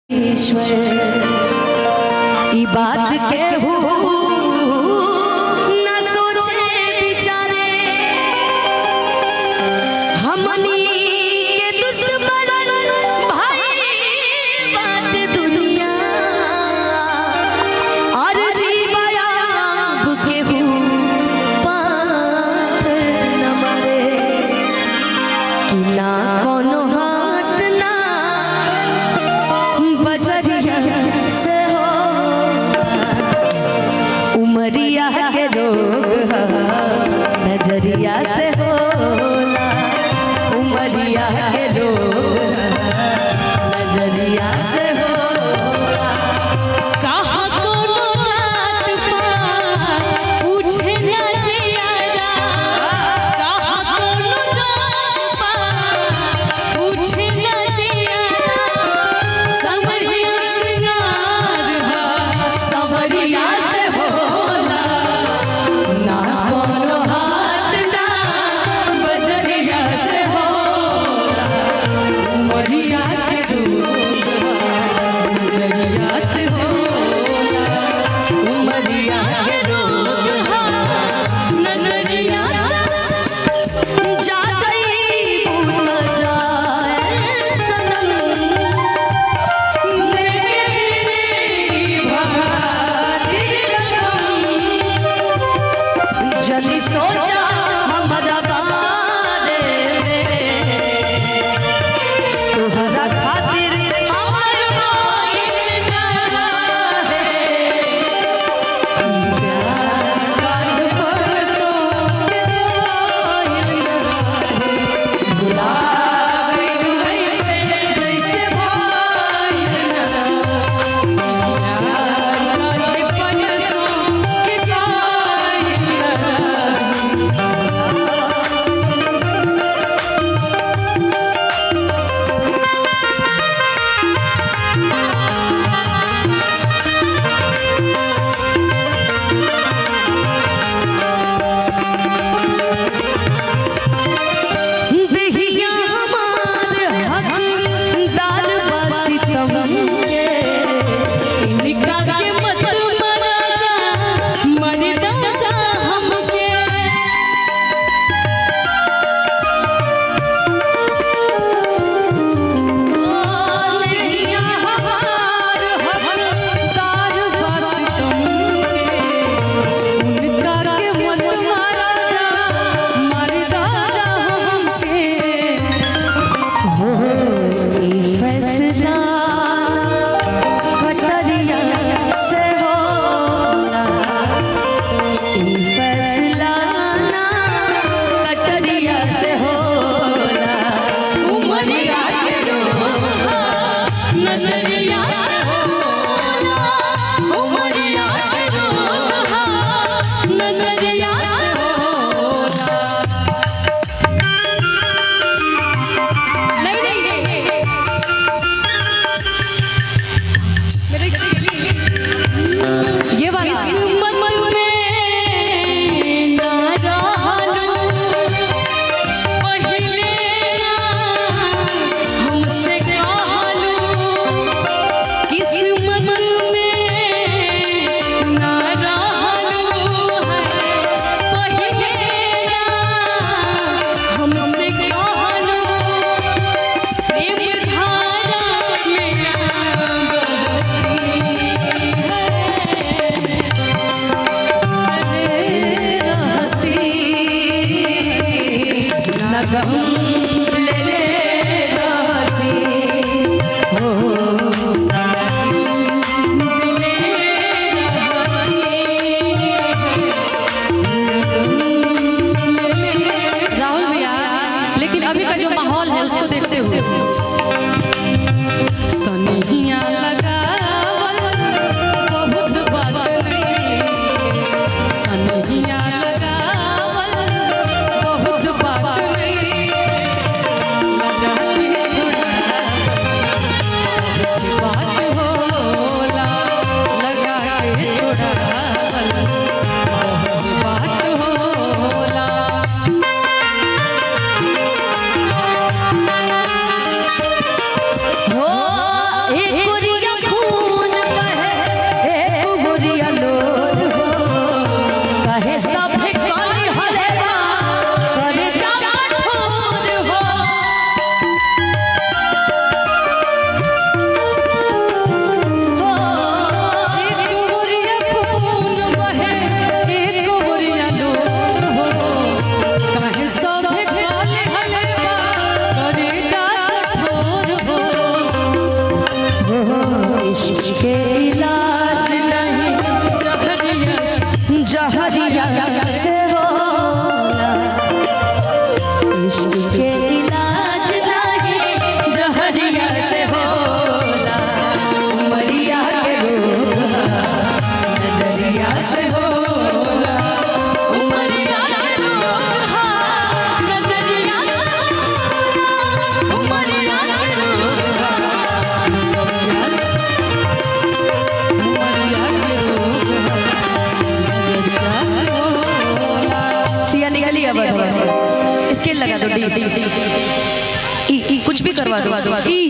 ईश्वर ई बात के हो न सोचे बिचारे हमनी के दुश्मन भाई बाट दुनिया और जीवाया के हो पाथ न मरे कि ना कोनो हाथ ना बजरिया से हो उमरिया के रोग नजरिया से होला उमरिया के रोग नजरिया से होला कहाँ कोनो जात पात पूछे ना जियारा कहाँ कोनो जात पात पूछे ना जियारा समरिया सिंगार सवरिया से होला ना कोनो हाथ ना बजरिया से होला उमरिया के रोग नजरिया से होला उमरिया के रोग नजरिया जा जाई भूल जाए सनम देखे तेरी बहादी रकम जल्दी सोचा हमारा बारे में तुहरा खातिर हमर मोहिल ना रहे काल परसों के दोइल न रहे भुला गइल ऐसे जैसे भइल न काले परसों के कायल देहिया हमार हकदार बसी तुम के निका के मत मरा जा मरदा जा हमके देहिया हमार हकदार बसी तुम के उनका के मत मारा जा मरदा जा हमके हो ई फैसला कटरिया से होला ई फैसला ना कटरिया से होला उमरिया के रोग नजरिया से होला उमरिया के रोग नजरिया से होला नहीं मेरे ये वाली किस्मत में ना रहलू पहिले ना हमसे कहलू निकल ही अब स्केल लगा दो डी कुछ भी करवा दो ई